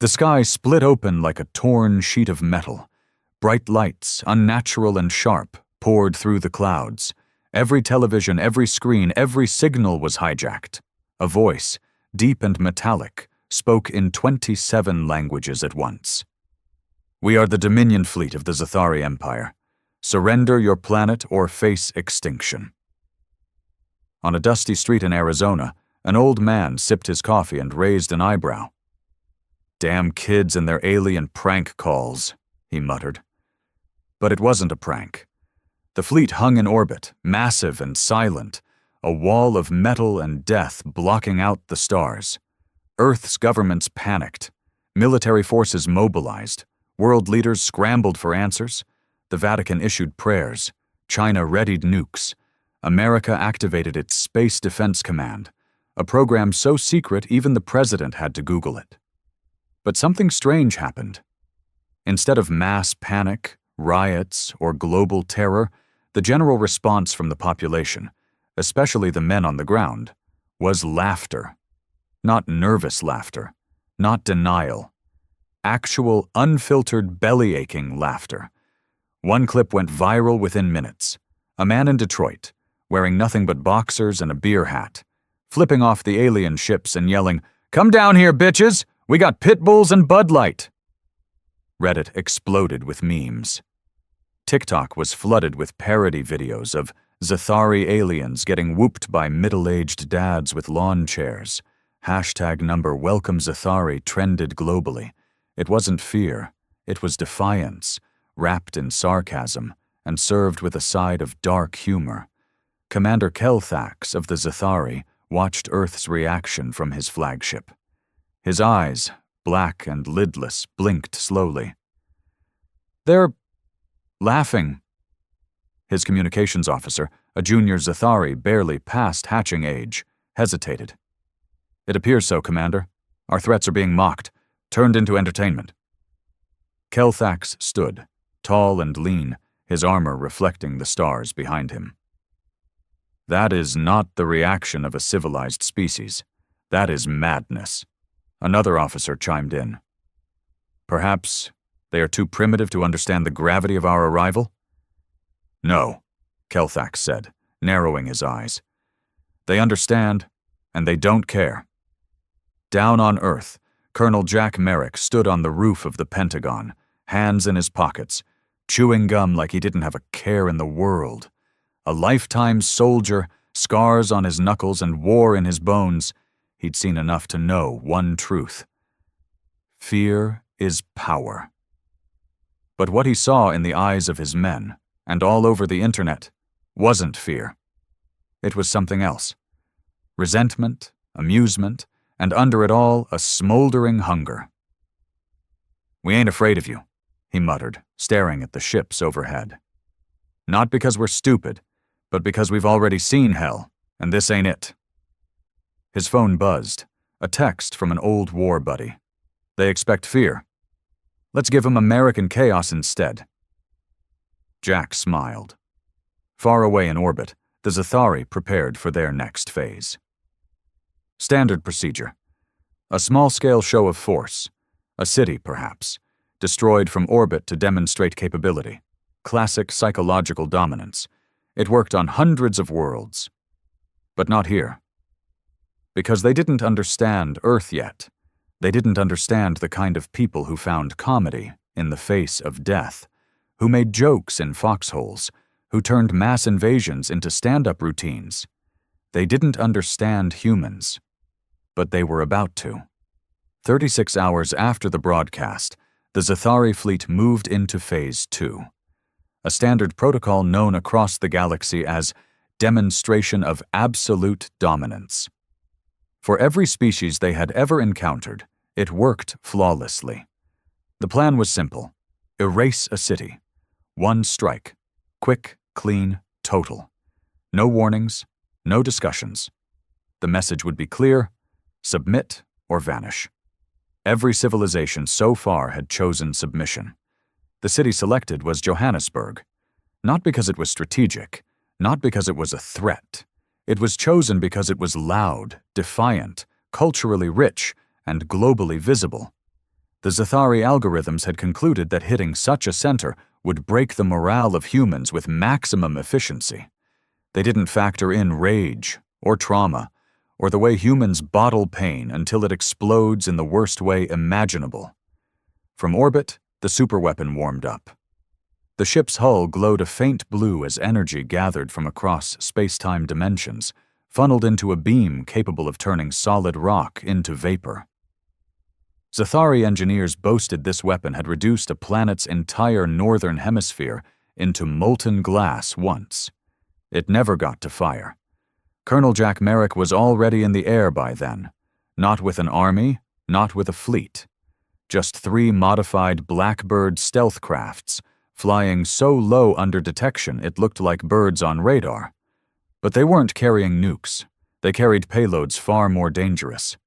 The sky split open like a torn sheet of metal. Bright lights, unnatural and sharp, poured through the clouds. Every television, every screen, every signal was hijacked. A voice, deep and metallic, spoke in 27 languages at once. "We are the Dominion fleet of the Zathari Empire. Surrender your planet or face extinction." On a dusty street in Arizona, an old man sipped his coffee and raised an eyebrow. "Damn kids and their alien prank calls," he muttered. But it wasn't a prank. The fleet hung in orbit, massive and silent, a wall of metal and death blocking out the stars. Earth's governments panicked. Military forces mobilized. World leaders scrambled for answers. The Vatican issued prayers. China readied nukes. America activated its Space Defense Command, a program so secret even the president had to Google it. But something strange happened. Instead of mass panic, riots, or global terror, the general response from the population, especially the men on the ground, was laughter. Not nervous laughter, not denial. Actual, unfiltered, belly-aching laughter. One clip went viral within minutes. A man in Detroit, wearing nothing but boxers and a beer hat, flipping off the alien ships and yelling, "Come down here, bitches! We got pit bulls and Bud Light!" Reddit exploded with memes. TikTok was flooded with parody videos of Zathari aliens getting whooped by middle-aged dads with lawn chairs. #number Welcome Zathari trended globally. It wasn't fear, it was defiance, wrapped in sarcasm and served with a side of dark humor. Commander Kelthax of the Zathari watched Earth's reaction from his flagship. His eyes, black and lidless, blinked slowly. "They're laughing." His communications officer, a junior Zathari barely past hatching age, hesitated. "It appears so, Commander. Our threats are being mocked, turned into entertainment." Kelthax stood, tall and lean, his armor reflecting the stars behind him. "That is not the reaction of a civilized species. That is madness." Another officer chimed in. "Perhaps they are too primitive to understand the gravity of our arrival?" "No," Kelthax said, narrowing his eyes. "They understand, and they don't care." Down on Earth, Colonel Jack Merrick stood on the roof of the Pentagon, hands in his pockets, chewing gum like he didn't have a care in the world. A lifetime soldier, scars on his knuckles and war in his bones, he'd seen enough to know one truth. Fear is power. But what he saw in the eyes of his men, and all over the internet, wasn't fear. It was something else. Resentment, amusement, and under it all, a smoldering hunger. "We ain't afraid of you," he muttered, staring at the ships overhead. "Not because we're stupid, but because we've already seen hell, and this ain't it." His phone buzzed, a text from an old war buddy. "They expect fear. Let's give them American chaos instead." Jack smiled. Far away in orbit, the Zathari prepared for their next phase. Standard procedure. A small-scale show of force. A city, perhaps. Destroyed from orbit to demonstrate capability. Classic psychological dominance. It worked on hundreds of worlds. But not here. Because they didn't understand Earth yet. They didn't understand the kind of people who found comedy in the face of death, who made jokes in foxholes, who turned mass invasions into stand-up routines. They didn't understand humans. But they were about to. 36 hours after the broadcast, the Zathari fleet moved into Phase 2, a standard protocol known across the galaxy as Demonstration of Absolute Dominance. For every species they had ever encountered, it worked flawlessly. The plan was simple: erase a city. One strike. Quick, clean, total. No warnings, no discussions. The message would be clear: submit or vanish. Every civilization so far had chosen submission. The city selected was Johannesburg, not because it was strategic, not because it was a threat. It was chosen because it was loud, defiant, culturally rich, and globally visible. The Zathari algorithms had concluded that hitting such a center would break the morale of humans with maximum efficiency. They didn't factor in rage or trauma, or the way humans bottle pain until it explodes in the worst way imaginable. From orbit, the superweapon warmed up. The ship's hull glowed a faint blue as energy gathered from across space-time dimensions, funneled into a beam capable of turning solid rock into vapor. Zathari engineers boasted this weapon had reduced a planet's entire northern hemisphere into molten glass once. It never got to fire. Colonel Jack Merrick was already in the air by then, not with an army, not with a fleet. Just 3 modified Blackbird stealth crafts, flying so low under detection it looked like birds on radar. But they weren't carrying nukes. They carried payloads far more dangerous.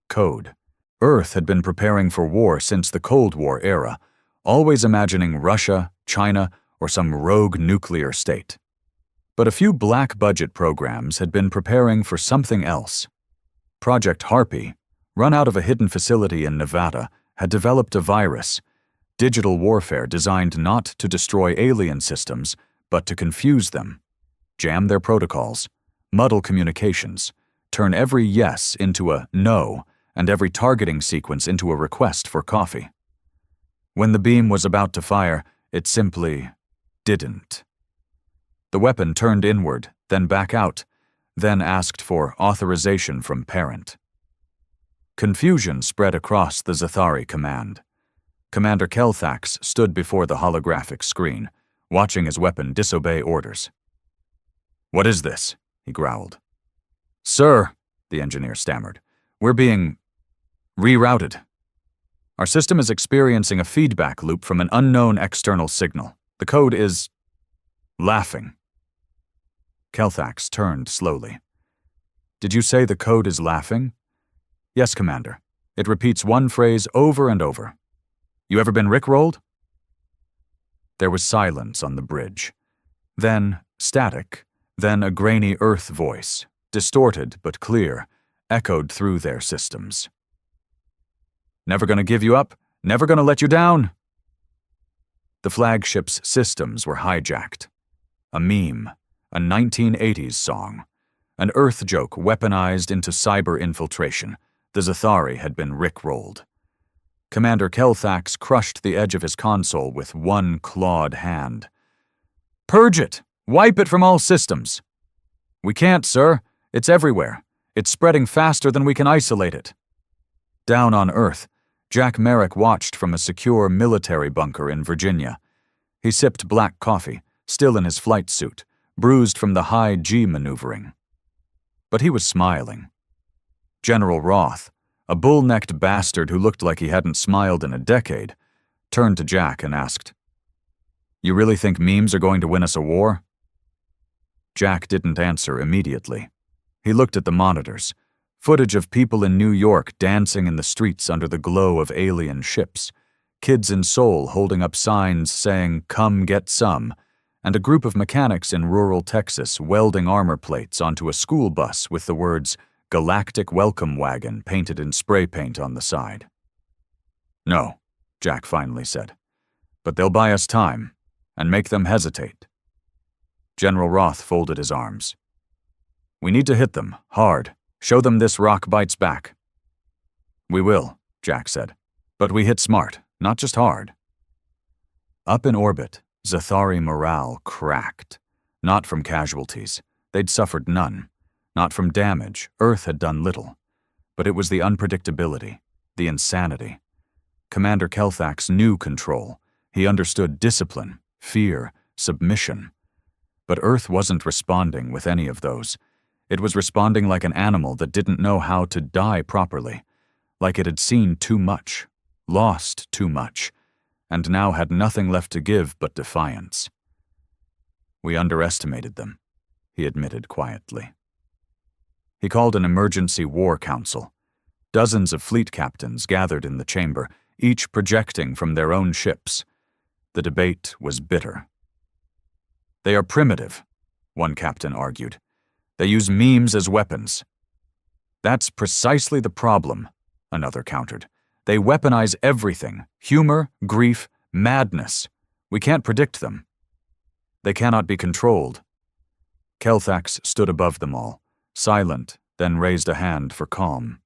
Code. Earth had been preparing for war since the Cold War era, always imagining Russia, China, or some rogue nuclear state. But a few black-budget programs had been preparing for something else. Project Harpy, run out of a hidden facility in Nevada, had developed a virus, digital warfare designed not to destroy alien systems, but to confuse them, jam their protocols, muddle communications, turn every yes into a no, and every targeting sequence into a request for coffee. When the beam was about to fire, it simply didn't. The weapon turned inward, then back out, then asked for authorization from parent. Confusion spread across the Zathari command. Commander Kelthax stood before the holographic screen, watching his weapon disobey orders. "What is this?" he growled. "Sir," the engineer stammered, "we're being rerouted. Our system is experiencing a feedback loop from an unknown external signal. The code is laughing." Kelthax turned slowly. "Did you say the code is laughing?" "Yes, Commander. It repeats one phrase over and over. You ever been rickrolled?" There was silence on the bridge. Then static, then a grainy Earth voice, distorted but clear, echoed through their systems. "Never gonna give you up? Never gonna let you down?" The flagship's systems were hijacked. A meme, a 1980s song, an Earth joke weaponized into cyber infiltration. The Zathari had been rickrolled. Commander Kelthax crushed the edge of his console with one clawed hand. "Purge it! Wipe it from all systems!" "We can't, sir. It's everywhere. It's spreading faster than we can isolate it." Down on Earth, Jack Merrick watched from a secure military bunker in Virginia. He sipped black coffee, still in his flight suit, bruised from the high G maneuvering. But he was smiling. General Roth, a bull-necked bastard who looked like he hadn't smiled in a decade, turned to Jack and asked, "You really think memes are going to win us a war?" Jack didn't answer immediately. He looked at the monitors, footage of people in New York dancing in the streets under the glow of alien ships, kids in Seoul holding up signs saying, "Come get some," and a group of mechanics in rural Texas welding armor plates onto a school bus with the words "Galactic Welcome Wagon" painted in spray paint on the side. "No," Jack finally said, "but they'll buy us time and make them hesitate." General Roth folded his arms. "We need to hit them, hard, show them this rock bites back." "We will," Jack said, "but we hit smart, not just hard." Up in orbit, Zathari morale cracked. Not from casualties. They'd suffered none. Not from damage. Earth had done little. But it was the unpredictability, the insanity. Commander Kelthax knew control. He understood discipline, fear, submission. But Earth wasn't responding with any of those. It was responding like an animal that didn't know how to die properly, like it had seen too much, lost too much, and now had nothing left to give but defiance. "We underestimated them," he admitted quietly. He called an emergency war council. Dozens of fleet captains gathered in the chamber, each projecting from their own ships. The debate was bitter. "They are primitive," one captain argued. "They use memes as weapons." "That's precisely the problem," another countered. They weaponize everything: humor, grief, madness. We can't predict them. They cannot be controlled. Kelthax stood above them all, silent, then raised a hand for calm.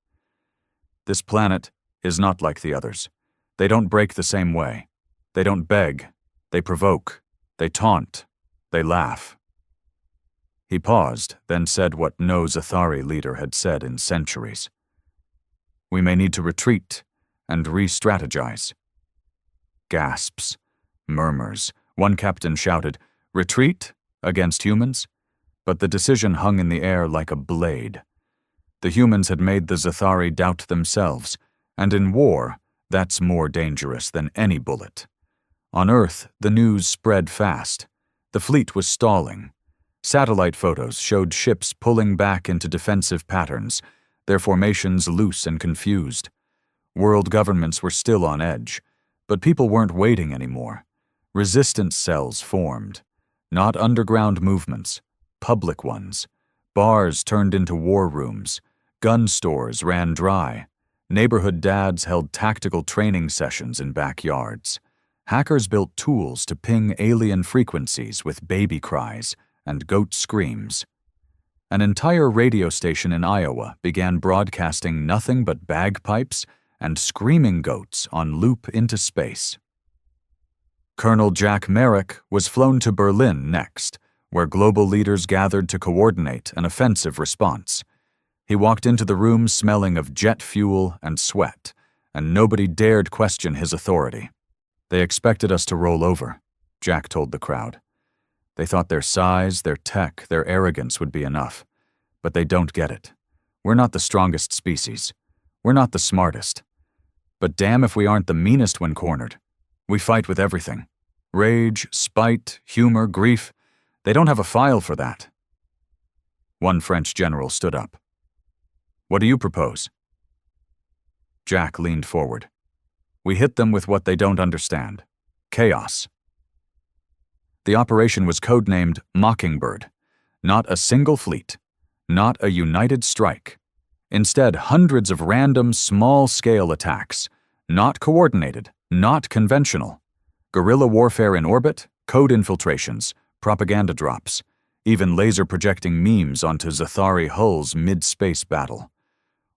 This planet is not like the others. They don't break the same way. They don't beg. They provoke. They taunt. They laugh. He paused, then said what no Zathari leader had said in centuries. We may need to retreat and re-strategize. Gasps, murmurs. One captain shouted, "Retreat? Against humans?" But the decision hung in the air like a blade. The humans had made the Zathari doubt themselves, and in war, that's more dangerous than any bullet. On Earth, the news spread fast. The fleet was stalling. Satellite photos showed ships pulling back into defensive patterns, their formations loose and confused. World governments were still on edge, but people weren't waiting anymore. Resistance cells formed. Not underground movements, public ones. Bars turned into war rooms. Gun stores ran dry. Neighborhood dads held tactical training sessions in backyards. Hackers built tools to ping alien frequencies with baby cries and goat screams. An entire radio station in Iowa began broadcasting nothing but bagpipes and screaming goats on loop into space. Colonel Jack Merrick was flown to Berlin next, where global leaders gathered to coordinate an offensive response. He walked into the room smelling of jet fuel and sweat, and nobody dared question his authority. They expected us to roll over, Jack told the crowd. They thought their size, their tech, their arrogance would be enough. But they don't get it. We're not the strongest species. We're not the smartest. But damn if we aren't the meanest when cornered. We fight with everything. Rage, spite, humor, grief. They don't have a file for that. One French general stood up. What do you propose? Jack leaned forward. We hit them with what they don't understand. Chaos. The operation was codenamed Mockingbird. Not a single fleet. Not a united strike. Instead, hundreds of random, small-scale attacks. Not coordinated. Not conventional. Guerrilla warfare in orbit, code infiltrations, propaganda drops, even laser-projecting memes onto Zathari hulls mid-space battle.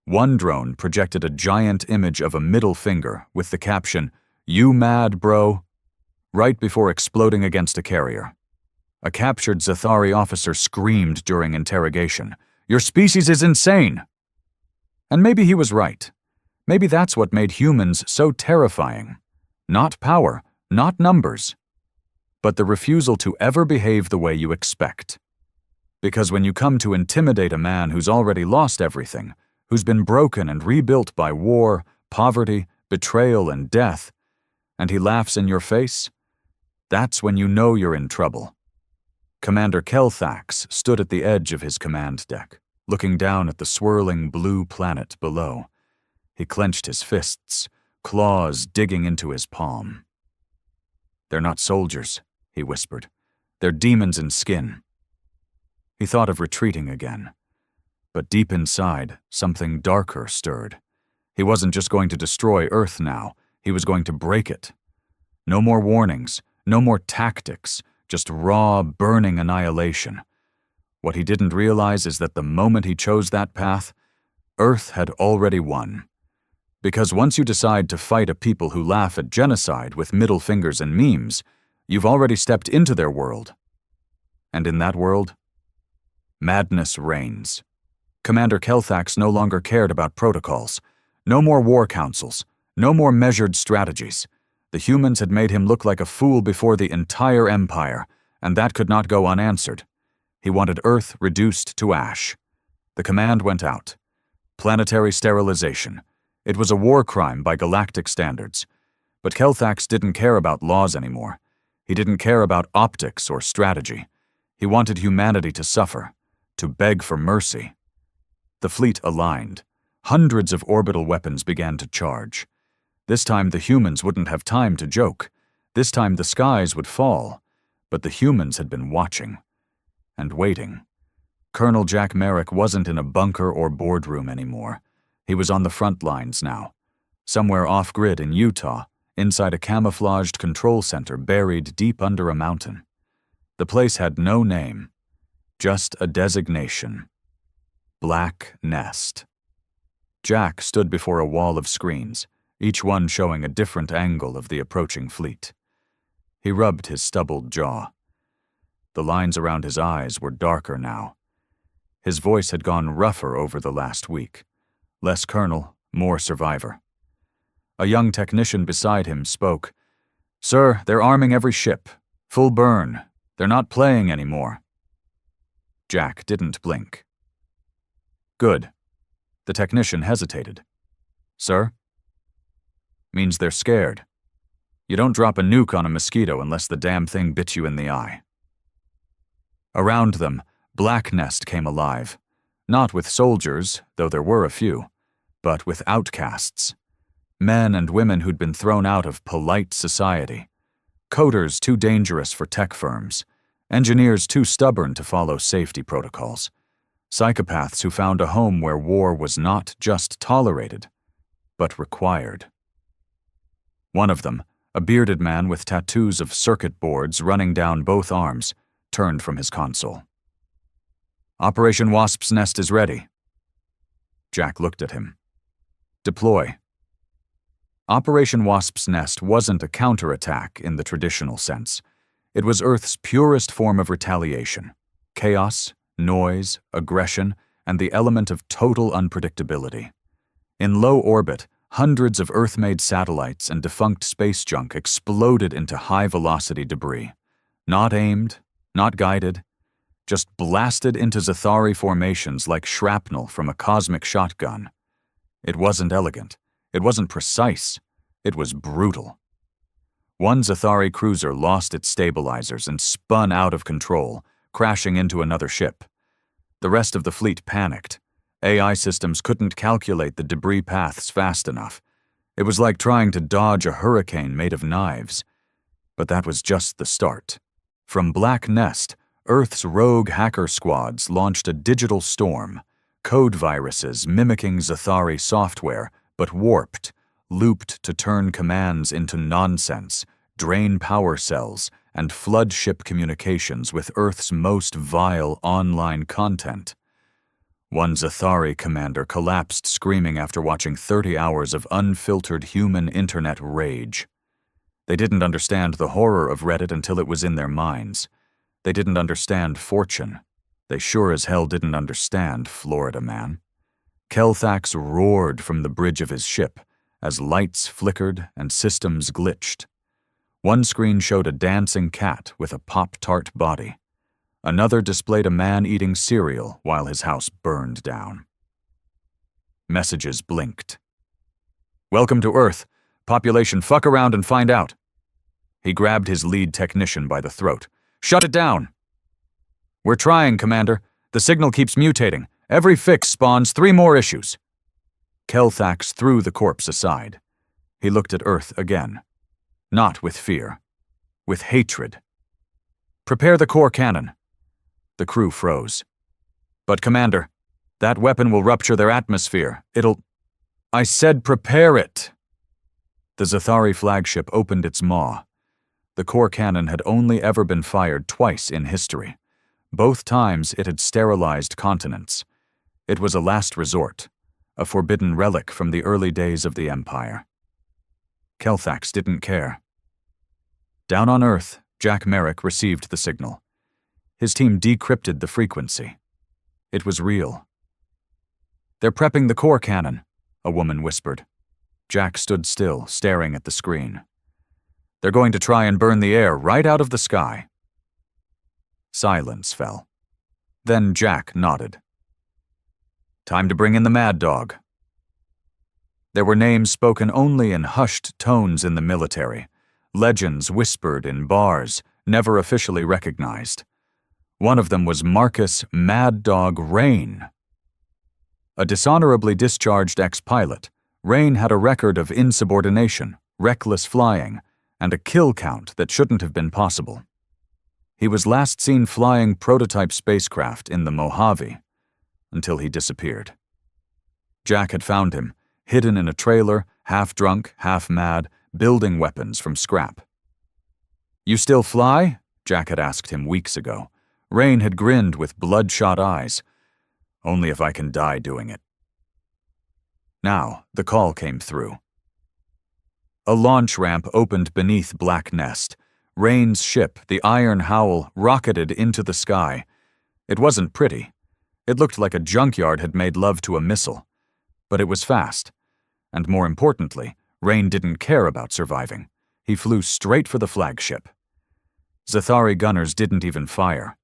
One drone projected a giant image of a middle finger with the caption, "You mad, bro?" right before exploding against a carrier. A captured Zathari officer screamed during interrogation, "Your species is insane!" And maybe he was right. Maybe that's what made humans so terrifying. Not power, not numbers, but the refusal to ever behave the way you expect. Because when you come to intimidate a man who's already lost everything, who's been broken and rebuilt by war, poverty, betrayal, and death, and he laughs in your face, that's when you know you're in trouble. Commander Kelthax stood at the edge of his command deck, looking down at the swirling blue planet below. He clenched his fists, claws digging into his palm. "They're not soldiers," he whispered. "They're demons in skin." He thought of retreating again. But deep inside, something darker stirred. He wasn't just going to destroy Earth now, he was going to break it. No more warnings, no more tactics, just raw, burning annihilation. What he didn't realize is that the moment he chose that path, Earth had already won. Because once you decide to fight a people who laugh at genocide with middle fingers and memes, you've already stepped into their world. And in that world, madness reigns. Commander Kelthax no longer cared about protocols. No more war councils. No more measured strategies. The humans had made him look like a fool before the entire empire, and that could not go unanswered. He wanted Earth reduced to ash. The command went out. Planetary sterilization. It was a war crime by galactic standards. But Kelthax didn't care about laws anymore. He didn't care about optics or strategy. He wanted humanity to suffer, to beg for mercy. The fleet aligned. Hundreds of orbital weapons began to charge. This time the humans wouldn't have time to joke. This time the skies would fall. But the humans had been watching. And waiting. Colonel Jack Merrick wasn't in a bunker or boardroom anymore. He was on the front lines now. somewhere off-grid in Utah, inside a camouflaged control center buried deep under a mountain. The place had no name, just a designation. Black Nest. Jack stood before a wall of screens, each one showing a different angle of the approaching fleet. He rubbed his stubbled jaw. The lines around his eyes were darker now. His voice had gone rougher over the last week. Less colonel, more survivor. A young technician beside him spoke. "Sir, they're arming every ship. Full burn. They're not playing anymore." Jack didn't blink. "Good." The technician hesitated. "Sir?" "Means they're scared. You don't drop a nuke on a mosquito unless the damn thing bit you in the eye." Around them, Black Nest came alive. Not with soldiers, though there were a few, but with outcasts. Men and women who'd been thrown out of polite society. Coders too dangerous for tech firms. Engineers too stubborn to follow safety protocols. Psychopaths who found a home where war was not just tolerated, but required. One of them, a bearded man with tattoos of circuit boards running down both arms, turned from his console. "Operation Wasp's Nest is ready." Jack looked at him. "Deploy." Operation Wasp's Nest wasn't a counterattack in the traditional sense. It was Earth's purest form of retaliation. Chaos, noise, aggression, and the element of total unpredictability. In low orbit, hundreds of Earth-made satellites and defunct space junk exploded into high-velocity debris. Not aimed, not guided, just blasted into Zathari formations like shrapnel from a cosmic shotgun. It wasn't elegant. It wasn't precise. It was brutal. One Zathari cruiser lost its stabilizers and spun out of control, crashing into another ship. The rest of the fleet panicked. AI systems couldn't calculate the debris paths fast enough. It was like trying to dodge a hurricane made of knives. But that was just the start. From Black Nest, Earth's rogue hacker squads launched a digital storm, code viruses mimicking Zathari software, but warped, looped to turn commands into nonsense, drain power cells, and flood ship communications with Earth's most vile online content. One Zathari commander collapsed screaming after watching 30 hours of unfiltered human internet rage. They didn't understand the horror of Reddit until it was in their minds. They didn't understand fortune. They sure as hell didn't understand Florida Man. Kelthax roared from the bridge of his ship as lights flickered and systems glitched. One screen showed a dancing cat with a Pop-Tart body. Another displayed a man eating cereal while his house burned down. Messages blinked. "Welcome to Earth. Population, fuck around and find out." He grabbed his lead technician by the throat. "Shut it down." "We're trying, Commander. The signal keeps mutating. Every fix spawns 3 more issues." Kelthax threw the corpse aside. He looked at Earth again. Not with fear. With hatred. "Prepare the core cannon." The crew froze. "But Commander, that weapon will rupture their atmosphere. It'll—" "I said prepare it!" The Zathari flagship opened its maw. The core cannon had only ever been fired twice in history. Both times it had sterilized continents. It was a last resort, a forbidden relic from the early days of the Empire. Kelthax didn't care. Down on Earth, Jack Merrick received the signal. His team decrypted the frequency. It was real. "They're prepping the core cannon," a woman whispered. Jack stood still, staring at the screen. "They're going to try and burn the air right out of the sky." Silence fell. Then Jack nodded. "Time to bring in the Mad Dog." There were names spoken only in hushed tones in the military, legends whispered in bars, never officially recognized. One of them was Marcus Mad Dog Rain. A dishonorably discharged ex-pilot, Rain had a record of insubordination, reckless flying, and a kill count that shouldn't have been possible. He was last seen flying prototype spacecraft in the Mojave, until he disappeared. Jack had found him, hidden in a trailer, half drunk, half mad, building weapons from scrap. "You still fly?" Jack had asked him weeks ago. Rain had grinned with bloodshot eyes. "Only if I can die doing it." Now, the call came through. A launch ramp opened beneath Black Nest. Rain's ship, the Iron Howl, rocketed into the sky. It wasn't pretty. It looked like a junkyard had made love to a missile. But it was fast. And more importantly, Rain didn't care about surviving. He flew straight for the flagship. Zathari gunners didn't even fire.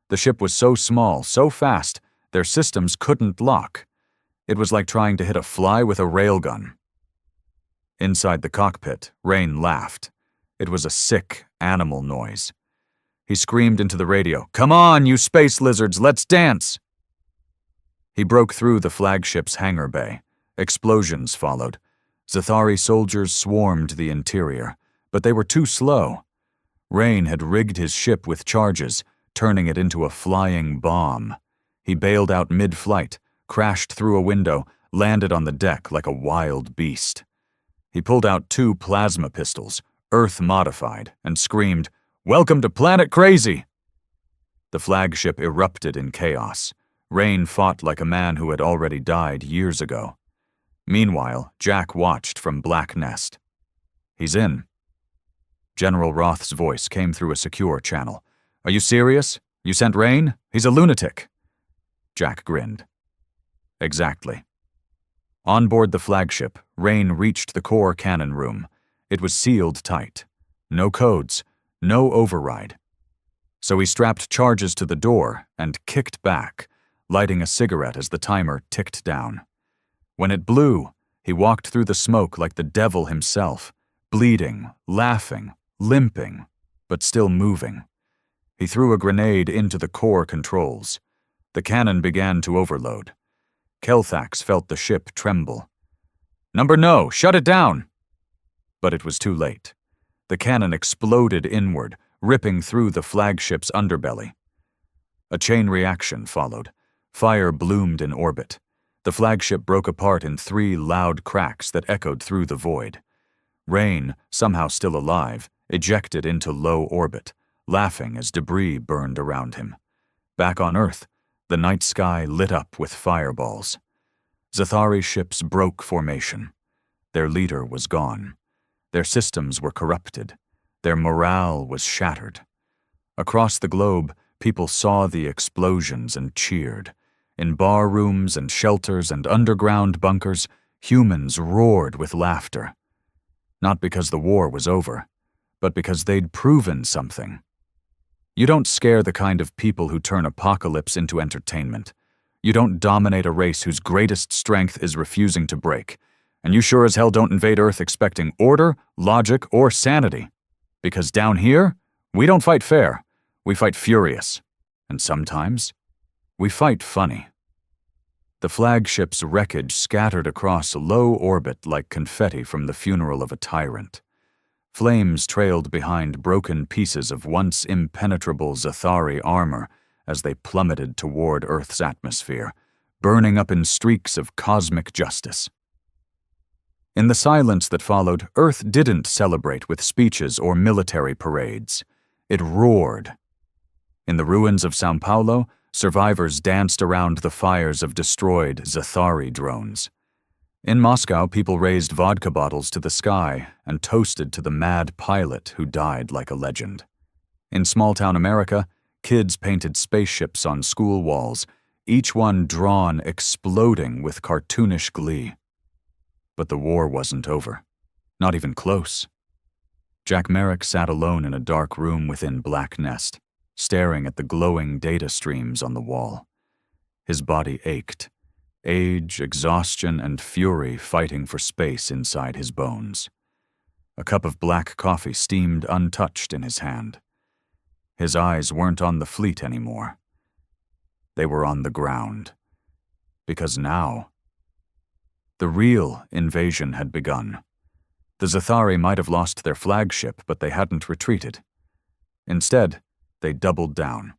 The ship was so small, so fast, their systems couldn't lock. It was like trying to hit a fly with a railgun. Inside the cockpit, Rain laughed. It was a sick, animal noise. He screamed into the radio, "Come on, you space lizards, let's dance!" He broke through the flagship's hangar bay. Explosions followed. Zathari soldiers swarmed the interior, but they were too slow. Rain had rigged his ship with charges, turning it into a flying bomb. He bailed out mid-flight, crashed through a window, landed on the deck like a wild beast. He pulled out 2 plasma pistols, Earth-modified, and screamed, "Welcome to Planet Crazy!" The flagship erupted in chaos. Rain fought like a man who had already died years ago. Meanwhile, Jack watched from Black Nest. "He's in." General Roth's voice came through a secure channel. "Are you serious? You sent Rain? He's a lunatic." Jack grinned. Exactly. On board the flagship, Rain reached the core cannon room. It was sealed tight. No codes, no override. So he strapped charges to the door and kicked back, lighting a cigarette as the timer ticked down. When it blew, he walked through the smoke like the devil himself, bleeding, laughing, limping, but still moving. He threw a grenade into the core controls. The cannon began to overload. Kelthax felt the ship tremble. "Number no, shut it down!" But it was too late. The cannon exploded inward, ripping through the flagship's underbelly. A chain reaction followed. Fire bloomed in orbit. The flagship broke apart in 3 loud cracks that echoed through the void. Rain, somehow still alive, ejected into low orbit, laughing as debris burned around him. Back on Earth, the night sky lit up with fireballs. Zathari ships broke formation. Their leader was gone. Their systems were corrupted. Their morale was shattered. Across the globe, people saw the explosions and cheered. In bar rooms and shelters and underground bunkers, humans roared with laughter. Not because the war was over, but because they'd proven something. You don't scare the kind of people who turn apocalypse into entertainment. You don't dominate a race whose greatest strength is refusing to break. And you sure as hell don't invade Earth expecting order, logic, or sanity. Because down here, we don't fight fair. We fight furious. And sometimes, we fight funny. The flagship's wreckage scattered across low orbit like confetti from the funeral of a tyrant. Flames trailed behind broken pieces of once impenetrable Zathari armor as they plummeted toward Earth's atmosphere, burning up in streaks of cosmic justice. In the silence that followed, Earth didn't celebrate with speeches or military parades. It roared. In the ruins of São Paulo, survivors danced around the fires of destroyed Zathari drones. In Moscow, people raised vodka bottles to the sky and toasted to the mad pilot who died like a legend. In small-town America, kids painted spaceships on school walls, each one drawn exploding with cartoonish glee. But the war wasn't over. Not even close. Jack Merrick sat alone in a dark room within Black Nest, staring at the glowing data streams on the wall. His body ached. Age, exhaustion, and fury fighting for space inside his bones. A cup of black coffee steamed untouched in his hand. His eyes weren't on the fleet anymore. They were on the ground. Because now, the real invasion had begun. The Zathari might have lost their flagship, but they hadn't retreated. Instead, they doubled down.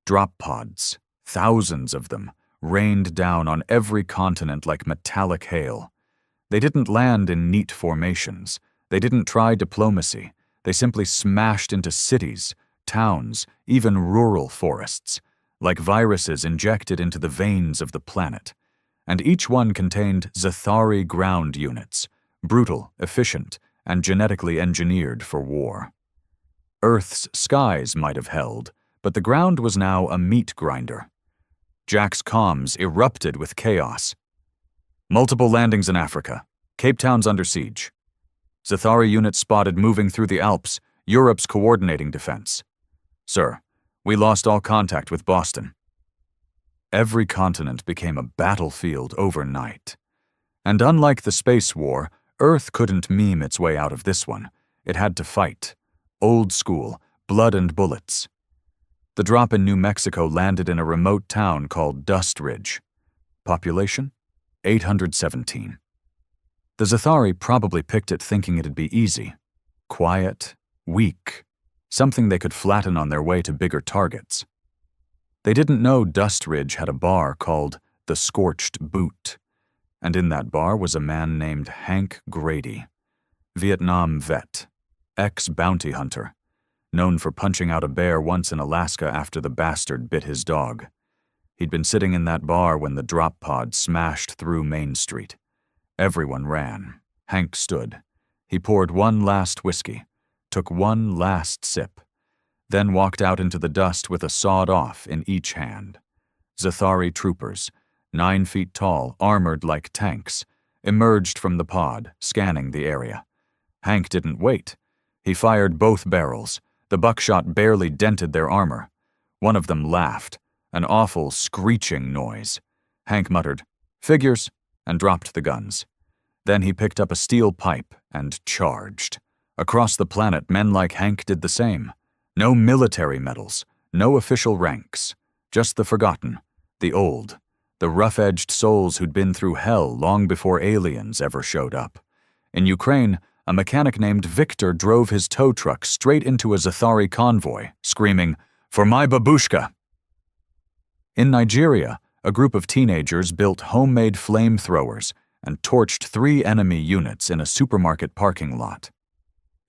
Drop pods, thousands of them, rained down on every continent like metallic hail. They didn't land in neat formations. They didn't try diplomacy. They simply smashed into cities, towns, even rural forests, like viruses injected into the veins of the planet. And each one contained Zathari ground units, brutal, efficient, and genetically engineered for war. Earth's skies might have held, but the ground was now a meat grinder. Jack's comms erupted with chaos. Multiple landings in Africa. Cape Town's under siege. Zathari units spotted moving through the Alps, Europe's coordinating defense. Sir, we lost all contact with Boston. Every continent became a battlefield overnight. And unlike the space war, Earth couldn't meme its way out of this one. It had to fight. Old school, blood and bullets. The drop in New Mexico landed in a remote town called Dust Ridge. Population? 817. The Zathari probably picked it thinking it'd be easy. Quiet, weak, something they could flatten on their way to bigger targets. They didn't know Dust Ridge had a bar called the Scorched Boot, and in that bar was a man named Hank Grady, Vietnam vet, ex-bounty hunter, known for punching out a bear once in Alaska after the bastard bit his dog. He'd been sitting in that bar when the drop pod smashed through Main Street. Everyone ran. Hank stood. He poured one last whiskey, took one last sip, then walked out into the dust with a sawed-off in each hand. Zathari troopers, 9 feet tall, armored like tanks, emerged from the pod, scanning the area. Hank didn't wait. He fired both barrels. The buckshot barely dented their armor. One of them laughed, an awful screeching noise. Hank muttered, "Figures," and dropped the guns. Then he picked up a steel pipe and charged. Across the planet, men like Hank did the same. No military medals, no official ranks, just the forgotten, the old, the rough-edged souls who'd been through hell long before aliens ever showed up. In Ukraine, a mechanic named Victor drove his tow truck straight into a Zathari convoy, screaming, "For my babushka!" In Nigeria, a group of teenagers built homemade flamethrowers and torched 3 enemy units in a supermarket parking lot.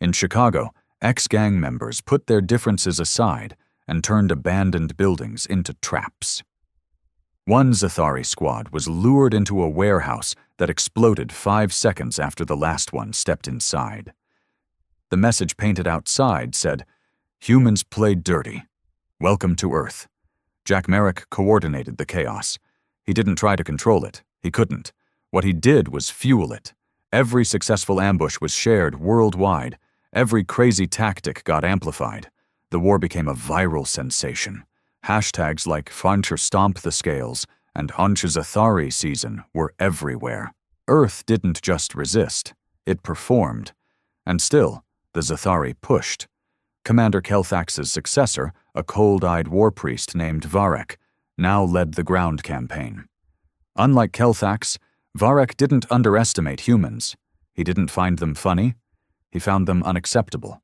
In Chicago, ex-gang members put their differences aside and turned abandoned buildings into traps. One Zathari squad was lured into a warehouse that exploded 5 seconds after the last one stepped inside. The message painted outside said, "Humans played dirty. Welcome to Earth." Jack Merrick coordinated the chaos. He didn't try to control it. He couldn't. What he did was fuel it. Every successful ambush was shared worldwide. Every crazy tactic got amplified. The war became a viral sensation. Hashtags like Fancher Stomp the Scales and Hancha Zathari Season were everywhere. Earth didn't just resist, it performed. And still, the Zathari pushed. Commander Kelthax's successor, a cold-eyed war priest named Varek, now led the ground campaign. Unlike Kelthax, Varek didn't underestimate humans. He didn't find them funny. He found them unacceptable.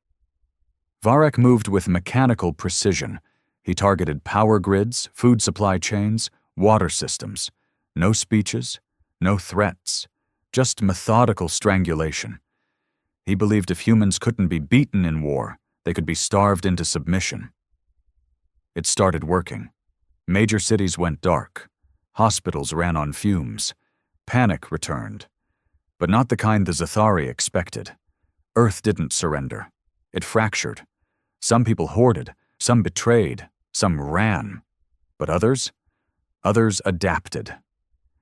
Varek moved with mechanical precision. He targeted power grids, food supply chains, water systems. No speeches, no threats, just methodical strangulation. He believed if humans couldn't be beaten in war, they could be starved into submission. It started working. Major cities went dark. Hospitals ran on fumes. Panic returned. But not the kind the Zathari expected. Earth didn't surrender. It fractured. Some people hoarded, some betrayed, some ran. But others adapted.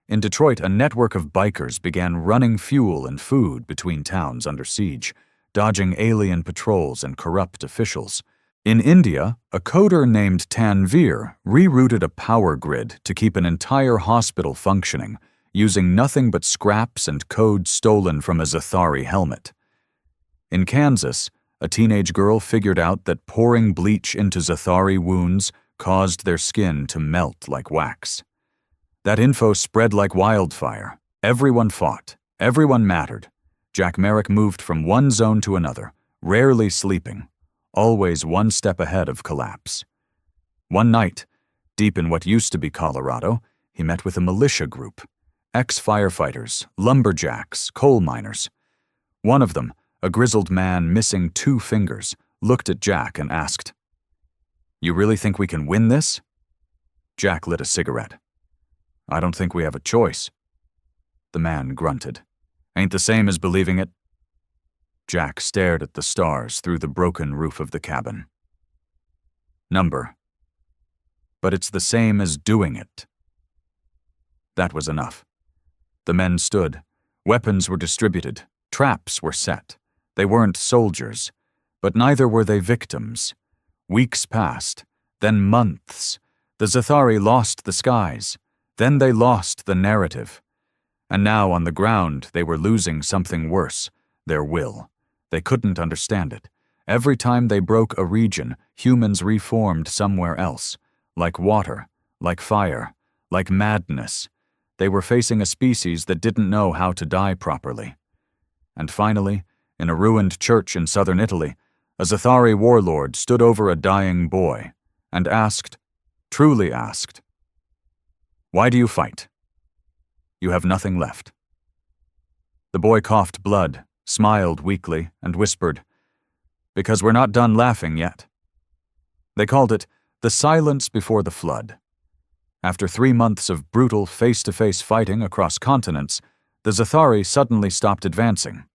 In Detroit, a network of bikers began running fuel and food between towns under siege, dodging alien patrols and corrupt officials. In India, a coder named Tanveer rerouted a power grid to keep an entire hospital functioning, using nothing but scraps and code stolen from a Zathari helmet. In Kansas, a teenage girl figured out that pouring bleach into Zathari wounds caused their skin to melt like wax. That info spread like wildfire. Everyone fought. Everyone mattered. Jack Merrick moved from one zone to another, rarely sleeping, always one step ahead of collapse. One night, deep in what used to be Colorado, he met with a militia group. Ex-firefighters, lumberjacks, coal miners. One of them, a grizzled man missing 2 fingers, looked at Jack and asked, "You really think we can win this?" Jack lit a cigarette. "I don't think we have a choice." The man grunted. "Ain't the same as believing it." Jack stared at the stars through the broken roof of the cabin. "Number. But it's the same as doing it." That was enough. The men stood. Weapons were distributed. Traps were set. They weren't soldiers, but neither were they victims. Weeks passed, then months. The Zathari lost the skies. Then they lost the narrative. And now on the ground they were losing something worse, their will. They couldn't understand it. Every time they broke a region, humans reformed somewhere else. Like water, like fire, like madness. They were facing a species that didn't know how to die properly. And finally, in a ruined church in southern Italy, a Zathari warlord stood over a dying boy and asked, truly asked, "Why do you fight? You have nothing left." The boy coughed blood, smiled weakly, and whispered, "Because we're not done laughing yet." They called it the silence before the flood. After 3 months of brutal face-to-face fighting across continents, the Zathari suddenly stopped advancing.